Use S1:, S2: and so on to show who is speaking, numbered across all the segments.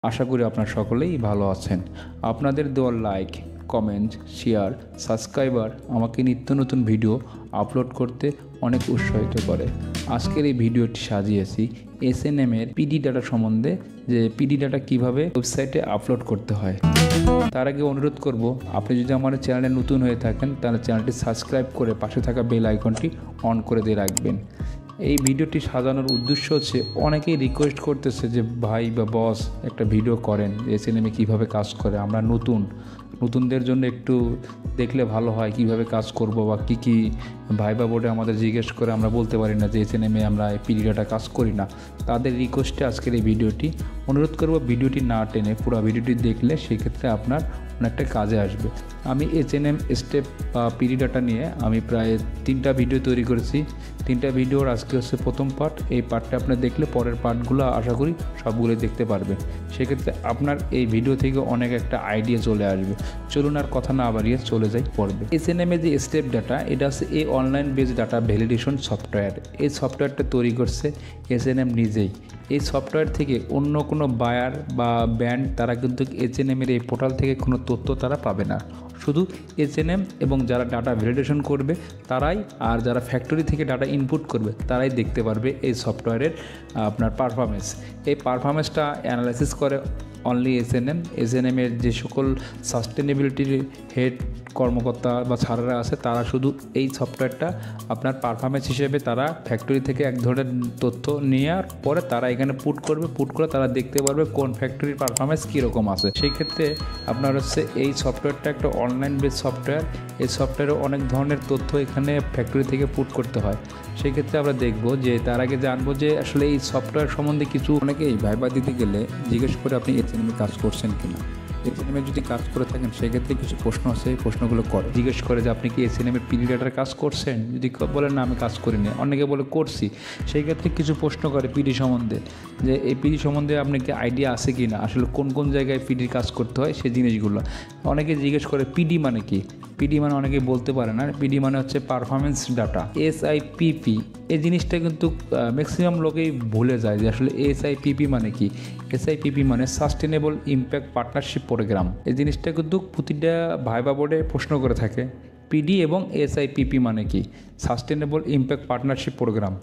S1: আশা করি আপনারা সকলেই ভালো আছেন। আপনাদের দেওয়া লাইক, কমেন্ট, শেয়ার, সাবস্ক্রাইবার আমাকে নিত্য নতুন ভিডিও আপলোড করতে অনেক উৎসাহিত করে। আজকের এই ভিডিওটি সাজিয়েছি SNM এর পিডি ডাটা সম্বন্ধে, যে পিডি ডাটা কীভাবে ওয়েবসাইটে আপলোড করতে হয়। তার আগে অনুরোধ করব, আপনি যদি আমার চ্যানেলে নতুন হয়ে থাকেন তাহলে চ্যানেলটি সাবস্ক্রাইব করে পাশে থাকা বেল আইকনটি অন করে দিয়ে রাখবেন। এই ভিডিওটি সাজানোর উদ্দেশ্য হচ্ছে, অনেকেই রিকোয়েস্ট করতেছে যে ভাই বা বস একটা ভিডিও করেন SNM এ কীভাবে কাজ করে। আমরা নতুনদের জন্য একটু দেখলে ভালো হয়, কিভাবে কাজ করব বা কী ভাইবা বোর্ডে আমাদের জিজ্ঞেস করে আমরা বলতে পারি না যে SNM এ আমরা এই পিডি ডাটা কাজ করি না। তাদের রিকোয়েস্টে আজকের এই ভিডিওটি। অনুরোধ করব ভিডিওটি না টেনে পুরো ভিডিওটি দেখলে সেক্ষেত্রে আপনার অনেকটা কাজে আসবে। আমি SNM স্টেপ বা পিডি ডাটা নিয়ে আমি প্রায় 3টা ভিডিও তৈরি করেছি। 3টা ভিডিওর আজকে হচ্ছে প্রথম পার্ট। এই পার্টটা আপনি দেখলে পরের পার্টগুলো আশা করি সবগুলোই দেখতে পারবেন। সেক্ষেত্রে আপনার এই ভিডিও থেকে অনেক একটা আইডিয়া চলে আসবে। চলুন আর কথা না বাড়িয়ে চলে যাই পর্বে। SNM এর যে স্টেপ ডাটা, এটা হচ্ছে এই online base data validation software. এই সফটওয়্যারটা তৈরি করছে SNM নিজেই। এই সফটওয়্যার থেকে অন্য কোনো বায়ার বা ব্যান্ড তারা কিন্তু SNM এর এই পোর্টাল থেকে কোনো তথ্য তারা পাবে না। শুধু SNM এবং যারা ডাটা ভ্যালিডেশন করবে তারাই, আর যারা ফ্যাক্টরি থেকে ডাটা ইনপুট করবে তারাই দেখতে পারবে এই সফটওয়্যারের আপনার পারফরমেন্স। এই পারফরমেন্সটা অ্যানালাইসিস করে অনলি SNM এর যে সকল সাস্টেনেবিলিটির হেড কর্মকর্তা বা ছাড়ারা আছে, তারা শুধু এই সফটওয়্যারটা আপনার পারফরমেন্স হিসেবে তারা ফ্যাক্টরি থেকে এক ধরনের তথ্য নেওয়ার পরে তারা এখানে পুট করে তারা দেখতে পারবে কোন ফ্যাক্টরির পারফরমেন্স কীরকম আছে। সেই ক্ষেত্রে আপনার হচ্ছে এই সফটওয়্যারটা একটা অনলাইন বেস সফটওয়্যার। এই সফটওয়্যারে অনেক ধরনের তথ্য এখানে ফ্যাক্টরি থেকে পুট করতে হয়। সেই ক্ষেত্রে আমরা দেখব যে তার আগে জানবো যে আসলে এই সফটওয়্যার সম্বন্ধে কিছু। অনেকেই ভাইবা দিতে গেলে জিজ্ঞেস করে আপনি SNM এ কাজ করছেন কিনা। SNM এ যদি কাজ করে থাকেন সেক্ষেত্রে কিছু প্রশ্ন আছে, এই প্রশ্নগুলো করে জিজ্ঞেস করে যে আপনি কি SNM এর পিডি ডাটার কাজ করছেন। যদি বলেন না আমি কাজ করিনি, অনেকে বলে করছি, সেই ক্ষেত্রে কিছু প্রশ্ন করে পিডি সম্বন্ধে, যে এই পিডি সম্বন্ধে আপনার কি আইডিয়া আছে কি না, আসলে কোন জায়গায় পিডির কাজ করতে হয় সেই জিনিসগুলো। অনেকে জিজ্ঞেস করে পিডি মানে কি। পিডি মানে অনেকে বলতে পারে না। পিডি মানে হচ্ছে পারফরমেন্স ডাটা। SIPP এই জিনিসটা কিন্তু ম্যাক্সিমাম লোকেই ভুলে যায় যে আসলে SIPP মানে কি। SIPP মানে সাস্টেনেবল ইম্প্যাক্ট পার্টনারশিপ প্রোগ্রাম। এই জিনিসটা কিন্তু প্রতিটা ভাইবা বোর্ডে প্রশ্ন করে থাকে। পিডি এবং SIPP মানে কি, সাস্টেনেবল ইম্প্যাক্ট পার্টনারশিপ প্রোগ্রাম।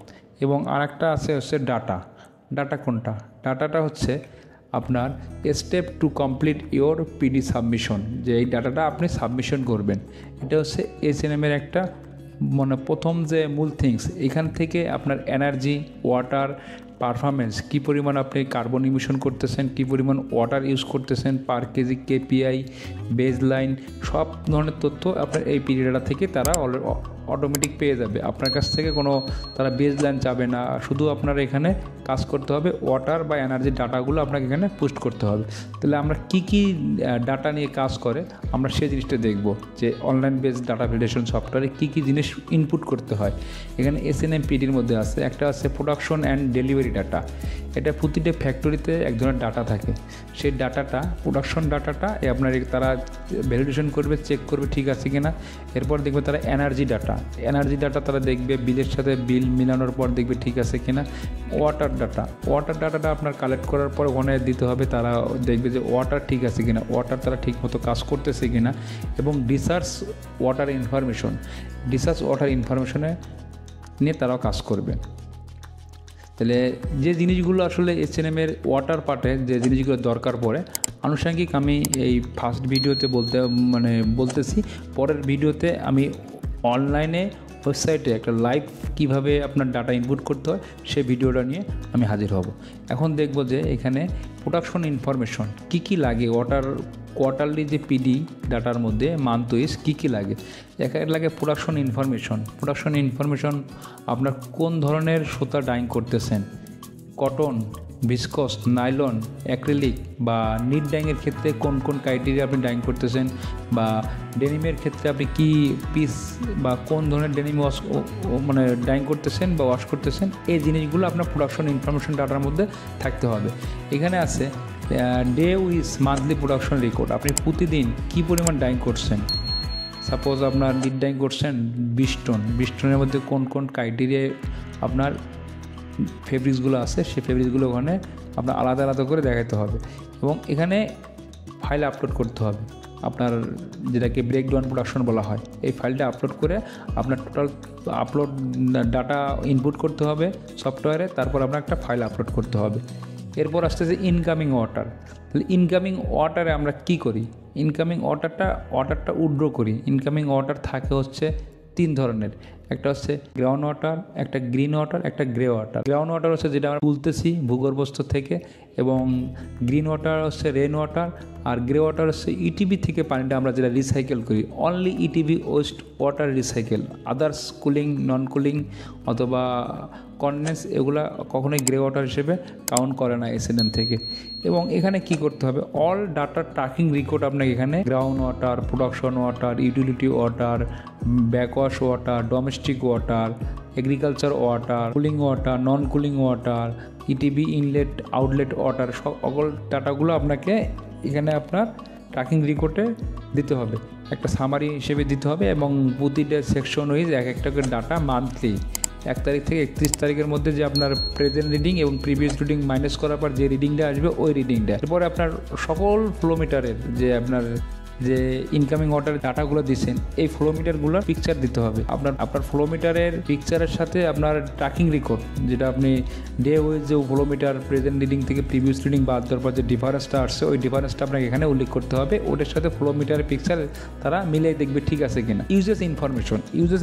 S1: এবং আরেকটা আছে হচ্ছে ডাটা কোনটা। ডাটাটা হচ্ছে আপনার step to complete your PD submission, যে এই ডাটাটা আপনি সাবমিশন করবেন। এটা হচ্ছে SNM এর একটা প্রথম যে মূল থিংস। এখান থেকে আপনার এনার্জি, ওয়াটার পারফরমেন্স, কী পরিমাণ আপনি কার্বন ইমিশন করতেছেন, কী পরিমাণ ওয়াটার ইউজ করতেছেন পার কেজি, KPI, বেজ লাইন, সব ধরনের তথ্য আপনার এই পিডি ডাটা থেকে তারা অটোমেটিক পেয়ে যাবে। আপনার কাছ থেকে কোনো তারা বেজ লাইন চাবে না। শুধু আপনার এখানে কাজ করতে হবে, ওয়াটার বা এনার্জির ডাটাগুলো আপনাকে এখানে পুস্ট করতে হবে। তাহলে আমরা কী ডাটা নিয়ে কাজ করে আমরা সেই জিনিসটা দেখব, যে অনলাইন বেস ডাটা ভ্যালিডেশন সফটওয়্যারে কী জিনিস ইনপুট করতে হয়। এখানে SNM পিডির মধ্যে আছে একটা আছে প্রোডাকশন অ্যান্ড ডেলিভারি ডাটা। এটা প্রতিটা ফ্যাক্টরিতে এক ধরনের ডাটা থাকে। সেই ডাটাটা, প্রোডাকশন ডাটাটা আপনার তারা ভ্যালিডেশন করবে, চেক করবে ঠিক আছে কিনা। এরপর দেখবে তারা এনার্জি ডাটা তারা দেখবে, বিলের সাথে বিল মিলানোর পর দেখবে ঠিক আছে কিনা। ওয়াটার ডাটাটা আপনার কালেক্ট করার পর ওখানে দিতে হবে, তারা দেখবে যে ওয়াটার ঠিক আছে কিনা, ওয়াটার তারা ঠিক মতো কাজ করতেছে কিনা। এবং রিসার্চ ওয়াটার ইনফরমেশনে নিয়ে তারাও কাজ করবে। তাহলে যে জিনিসগুলো আসলে SNM এর ওয়াটার পার্টে যে জিনিসগুলো দরকার পড়ে, আনুষঙ্গিক আমি এই ফার্স্ট ভিডিওতে বলতেছি। পরের ভিডিওতে আমি অনলাইনে ওয়েবসাইটে একটা লাইভ কীভাবে আপনার ডাটা ইনপুট করতে হয় সেই ভিডিওটা নিয়ে আমি হাজির হব। এখন দেখব যে এখানে প্রোডাকশন ইনফরমেশন কী লাগে, কোয়ার্টারলি যে পিডি ডাটার মধ্যে মান্থ ওয়াইজ কী লাগে। এখানে লাগে প্রোডাকশন ইনফরমেশন আপনার কোন ধরনের সুতা ডাইং করতেছেন, কটন, ভিসকস, নাইলন, অ্যাক্রিলিক বা নিট ডাইংয়ের ক্ষেত্রে কোন ক্রাইটেরিয়া আপনি ডাইং করতেছেন, বা ডেনিমের ক্ষেত্রে আপনি কি পিস বা কোন ধরনের ডেনিম ডাইং করতেছেন বা ওয়াশ করতেছেন। এই জিনিসগুলো আপনার প্রোডাকশন ইনফরমেশন ডাটার মধ্যে থাকতে হবে। এখানে আছে day wise monthly production record. আপনি প্রতিদিন কী পরিমাণ ডাইং করছেন। সাপোজ আপনার নিট ডাইং করছেন 20 টন, 20 টনের মধ্যে কোন ক্রাইটেরিয়ায় আপনার ফেব্রিক্সগুলো আছে, সেই ফেব্রিক্সগুলো ওখানে আপনার আলাদা আলাদা করে দেখাতে হবে এবং এখানে ফাইল আপলোড করতে হবে আপনার, যেটাকে ব্রেকডাউন প্রোডাকশন বলা হয়। এই ফাইলটা আপলোড করে আপনার টোটাল আপলোড ডাটা ইনপুট করতে হবে সফটওয়্যারে, তারপর আপনার একটা ফাইল আপলোড করতে হবে। এরপর আসতেছে ইনকামিং ওয়াটার। তাহলে ইনকামিং ওয়াটারে আমরা কি করি? ইনকামিং ওয়াটারটা উইথড্র করি। ইনকামিং ওয়াটার থাকে হচ্ছে 3 ধরনের, একটা হচ্ছে গ্রাউন্ড ওয়াটার, একটা গ্রিন ওয়াটার, একটা গ্রে ওয়াটার। গ্রাউন্ড ওয়াটার হচ্ছে যেটা আমরা তুলতেছি ভূগর্ভস্থ থেকে, এবং গ্রিন ওয়াটার হচ্ছে রেন ওয়াটার, আর গ্রে ওয়াটার হচ্ছে ইটিবি থেকে পানিটা আমরা যেটা রিসাইকেল করি। Only ETP waste water recycle, others cooling, non cooling অথবা কন্ডেন্স এগুলা কখনোই গ্রে ওয়াটার হিসেবে কাউন্ট করে না এসএনএম থেকে। এবং এখানে কি করতে হবে, অল ডাটা ট্র্যাকিং রেকর্ড আপনাকে এখানে ground water, production water, utility water, backwash water, domestic water, agriculture water, cooling water, non cooling water, ETP inlet outlet water, সকল ডাটাগুলো আপনাকে এখানে আপনার ট্র্যাকিং রেকর্ডে দিতে হবে, একটা সামারি হিসেবে দিতে হবে। এবং প্রতিটা সেকশন ওয়াইজ এক একটা করে ডাটা মান্থলি 1 তারিখ থেকে 31 তারিখের মধ্যে যে আপনার প্রেজেন্ট রিডিং এবং প্রিভিয়াস রিডিং মাইনাস করার পর যে রিডিংটা আসবে ওই রিডিংটা, এরপরে আপনার সকল ফ্লোমিটারের যে আপনার যে ইনকামিং ওয়াটার ডাটাগুলো দিচ্ছেন এই ফ্লোমিটারগুলোর পিকচার দিতে হবে। আপনার ফ্লোমিটারের পিকচারের সাথে আপনার ট্র্যাকিং রেকর্ড, যেটা আপনি ডে ওয়াইজ যে ফ্লোমিটার প্রেজেন্ট রিডিং থেকে প্রিভিয়াস রিডিং বাদ দেওয়ার পর যে ডিফারেন্সটা আসছে ওই ডিফারেন্সটা আপনাকে এখানে উল্লেখ করতে হবে। ওটার সাথে ফ্লোমিটারের পিকচার তারা মিলিয়ে দেখবে ঠিক আছে কিনা। ইউজেস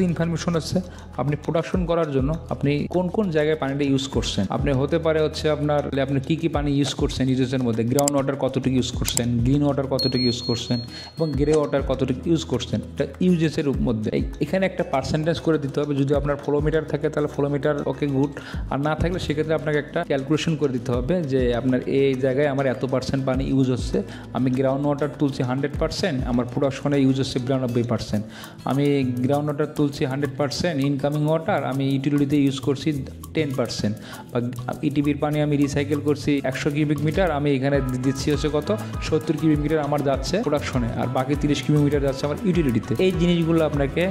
S1: ইনফরমেশন হচ্ছে আপনি প্রোডাকশন করার জন্য আপনি কোন কোন জায়গায় পানিটা ইউজ করছেন। আপনি হতে পারে হচ্ছে আপনি কী পানি ইউজ করছেন ইউজেসের মধ্যে, গ্রাউন্ড ওয়াটার কতটুকু ইউজ করছেন, গ্রিন ওয়াটার কতটুকু ইউজ করছেন এবং গ্রে ওয়াটার কতটুকু ইউজ করছেন, এটা ইউজেসের মধ্যে এখানে একটা পার্সেন্টেজ করে দিতে হবে। যদি আপনার ফ্লোমিটার থাকে তাহলে ফ্লোমিটার ওকে গুড, আর না থাকলে সেক্ষেত্রে আপনাকে একটা ক্যালকুলেশন করে দিতে হবে যে আপনার এই জায়গায় আমার এত % পানি ইউজ হচ্ছে, আমি গ্রাউন্ড ওয়াটার তুলছি 100%, আমার প্রোডাকশনে ইউজ হচ্ছে 92%, আমি গ্রাউন্ড ওয়াটার তুলছি 100%, ইনকামিং ওয়াটার আমি ইউটিলিটিতে ইউজ করছি 10%, বা ইটিবির পানি আমি রিসাইকেল করছি 100 কিউবিক মিটার, আমি এখানে দিচ্ছি হচ্ছে কত 70 কিউবিক মিটার আমার যাচ্ছে প্রোডাকশনে, আর বাকি 30 কিউবিক মিটার যাচ্ছে আমার ইউটিলিটিতে। এই জিনিসগুলো আপনাকে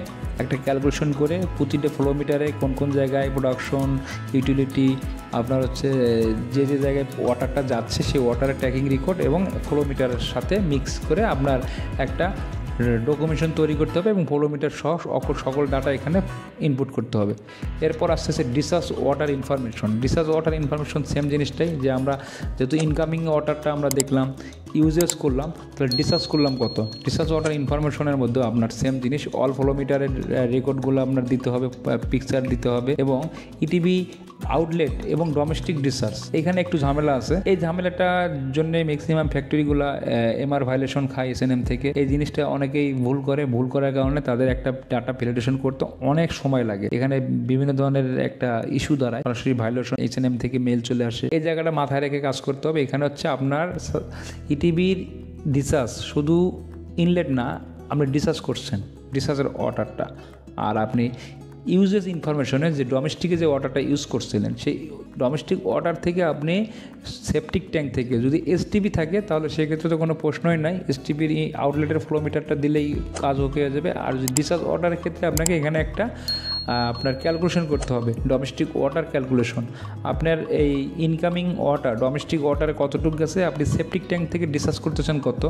S1: একটা ক্যালকুলেশন করে প্রতিটা ফ্লোমিটারে কোন কোন জায়গায় প্রোডাকশন, ইউটিলিটি, আপনার হচ্ছে যে যে জায়গায় ওয়াটারটা যাচ্ছে সেই ওয়াটারের ট্র্যাকিং রেকর্ড এবং ফ্লোমিটারের সাথে মিক্স করে আপনার একটা ডকুমেন্টেশন তৈরি করতে হবে এবং ফ্লোমিটার সহ সকল ডাটা এখানে ইনপুট করতে হবে। এরপর আসতেছে ডিসচার্জ ওয়াটার ইনফরমেশন সেম জিনিসটাই, যে আমরা যেহেতু ইনকামিং ওয়াটারটা আমরা দেখলাম ইউজেস করলাম, তাহলে ডিসচার্জ করলাম কত। ডিসচার্জ ওয়াটার ইনফরমেশনের মধ্যে আপনার সেম জিনিস, অল ফ্লোমিটারের রেকর্ডগুলো আপনার দিতে হবে, পিকচার দিতে হবে, এবং ইটিবি আউটলেট এবং ডোমেস্টিক ডিসচার্জ। এখানে একটু ঝামেলা আছে, এই ঝামেলাটার জন্য ম্যাক্সিমাম ফ্যাক্টরিগুলো এমআর ভায়োলেশন খায় এসএনএম থেকে। এই জিনিসটা অনেকেই ভুল করার কারণে তাদের একটা ডাটা ভ্যালিডেশন করতে অনেক সময় লাগে। এখানে বিভিন্ন ধরনের একটা ইস্যু দাঁড়ায়, সরাসরি ভায়োলেশন এসএনএম থেকে মেল চলে আসে। এই জায়গাটা মাথায় রেখে কাজ করতে হবে। এখানে হচ্ছে আপনার ইটিবির ডিসচার্জ শুধু ইনলেট না, আপনি ডিসচার্জ করছেন ডিসচার্জের ওয়াটারটা, আর আপনি ইউজেস ইনফরমেশনে যে ডোমেস্টিকে যে ওয়াটারটা ইউজ করছিলেন সেই ডোমেস্টিক ওয়াটার থেকে আপনি সেপটিক ট্যাঙ্ক থেকে যদি এসটিপি থাকে তাহলে সেক্ষেত্রে তো কোনো প্রশ্নই নাই, এসটিপির আউটলেটের ফ্লোমিটারটা দিলেই কাজ হয়ে যাবে। আর যদি ডিসচার্জ ওয়াটারের ক্ষেত্রে আপনাকে এখানে একটা আপনার ক্যালকুলেশন করতে হবে, ডোমেস্টিক ওয়াটার ক্যালকুলেশন। আপনার এই ইনকামিং ওয়াটার ডোমেস্টিক ওয়াটারে কতটুকু গেছে, আপনি সেপটিক ট্যাঙ্ক থেকে ডিসচার্জ করতেছেন কত,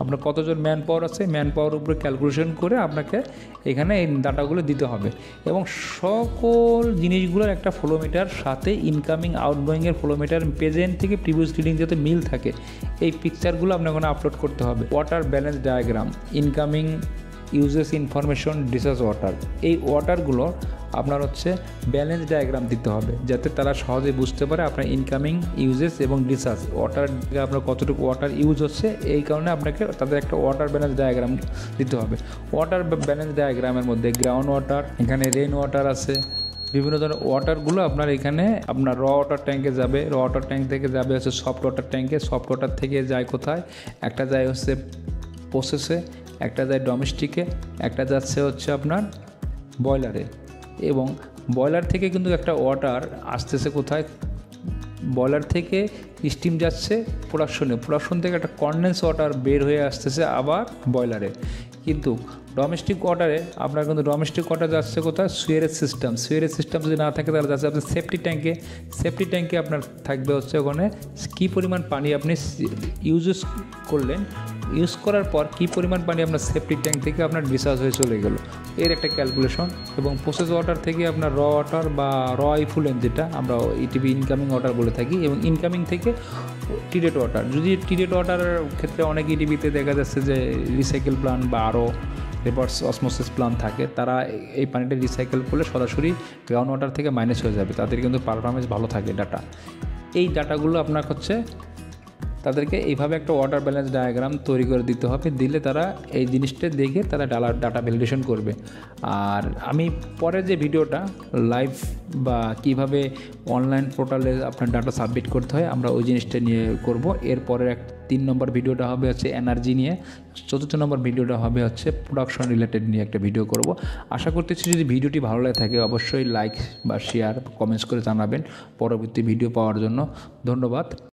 S1: আপনার কতজন ম্যান পাওয়ার আছে, ম্যান পাওয়ার উপরে ক্যালকুলেশন করে আপনাকে এখানে এই ডাটাগুলো দিতে হবে। এবং সকল জিনিসগুলোর একটা ফ্লোমিটার সাথে ইনকামিং আউটগোয়িংয়ের ফ্লোমিটার প্রেজেন্ট থেকে প্রিভিয়াস রিডিং যাতে মিল থাকে এই পিকচারগুলো আপনার ওখানে আপলোড করতে হবে। Water balance diagram, incoming uses information, discharge water, এই ওয়াটারগুলো আপনার হচ্ছে ব্যালেন্স ডায়াগ্রাম দিতে হবে যাতে তারা সহজে বুঝতে পারে আপনার ইনকামিং ইউজেস এবং ডিসচার্জ ওয়াটার আপনার কতটুকু ওয়াটার ইউজ হচ্ছে। এই কারণে আপনাকে তাদের একটা ওয়াটার ব্যালেন্স ডায়াগ্রাম দিতে হবে। ওয়াটার ব্যালেন্স ডায়াগ্রামের মধ্যে গ্রাউন্ড ওয়াটার, এখানে রেন ওয়াটার আছে, বিভিন্ন ধরনের ওয়াটারগুলো আপনার এখানে আপনার র ওয়াটার ট্যাঙ্কে যাবে, র ওয়াটার ট্যাঙ্ক থেকে যাবে হচ্ছে সফট ওয়াটার ট্যাঙ্কে, সফট ওয়াটার থেকে যায় কোথায়, একটা যায় হচ্ছে প্রসেসে, একটা যায় ডোমেস্টিকে, একটা যাচ্ছে হচ্ছে আপনার বয়লারে। এবং বয়লার থেকে কিন্তু একটা ওয়াটার আসতেছে কোথায়, বয়লার থেকে স্টিম যাচ্ছে প্রোডাকশন থেকে একটা কনডেন্স ওয়াটার বের হয়ে আসতেছে আবার বয়লারে। কিন্তু ডোমেস্টিক ওয়াটারে আপনার কিন্তু ডোমেস্টিক ওয়াটার যাচ্ছে কোথায়, সুয়েরেজ সিস্টেম যদি না থাকে তাহলে যাচ্ছে আপনার সেফটি ট্যাঙ্কে আপনার থাকবে হচ্ছে ওখানে কী পরিমাণ পানি আপনি ইউজ করলেন, ইউজ করার পর কী পরিমাণ পানি আপনার সেফটি ট্যাঙ্ক থেকে আপনার ডিসচার্জ হয়ে চলে গেল, এর একটা ক্যালকুলেশন। এবং প্রসেস ওয়াটার থেকে আপনার র ওয়াটার বা র ইফুলেন্ট যেটা আমরা ইটিভি ইনকামিং ওয়াটার বলে থাকি, এবং ইনকামিং থেকে ট্রিটেড ওয়াটার। যদি ট্রিটেড ওয়াটারের ক্ষেত্রে অনেক ইটিভিতে দেখা যাচ্ছে যে রিসাইকেল প্ল্যান্ট বা আরও রিভার্স অসমোসিস প্ল্যান্ট থাকে, তারা এই পানিটা রিসাইকেল করলে সরাসরি গ্রাউন্ড ওয়াটার থেকে মাইনাস হয়ে যাবে, তাদের কিন্তু পারফরমেন্স ভালো থাকে ডাটা। এই ডাটাগুলো আপনার হচ্ছে তাদেরকে এইভাবে একটা ওয়াটার ব্যালেন্স ডায়াগ্রাম তৈরি করে দিতে হবে, দিলে তারা এই জিনিসটা দেখে তারা ডাটা ভ্যালিডেশন করবে। আর আমি পরে যে ভিডিওটা লাইভ বা কিভাবে অনলাইন পোর্টালে আপনার ডাটা সাবমিট করতে হয় আমরা ওই জিনিসটা নিয়ে করব। এরপরের 3 নম্বর ভিডিওটা হবে হচ্ছে এনার্জি নিয়ে, 4th নম্বর ভিডিওটা হবে হচ্ছে প্রোডাকশন রিলেটেড নিয়ে একটা ভিডিও করব। আশা করতেছি যদি ভিডিওটি ভালো লাগে থাকে অবশ্যই লাইক বা শেয়ার কমেন্টস করে জানাবেন পরবর্তী ভিডিও পাওয়ার জন্য। ধন্যবাদ।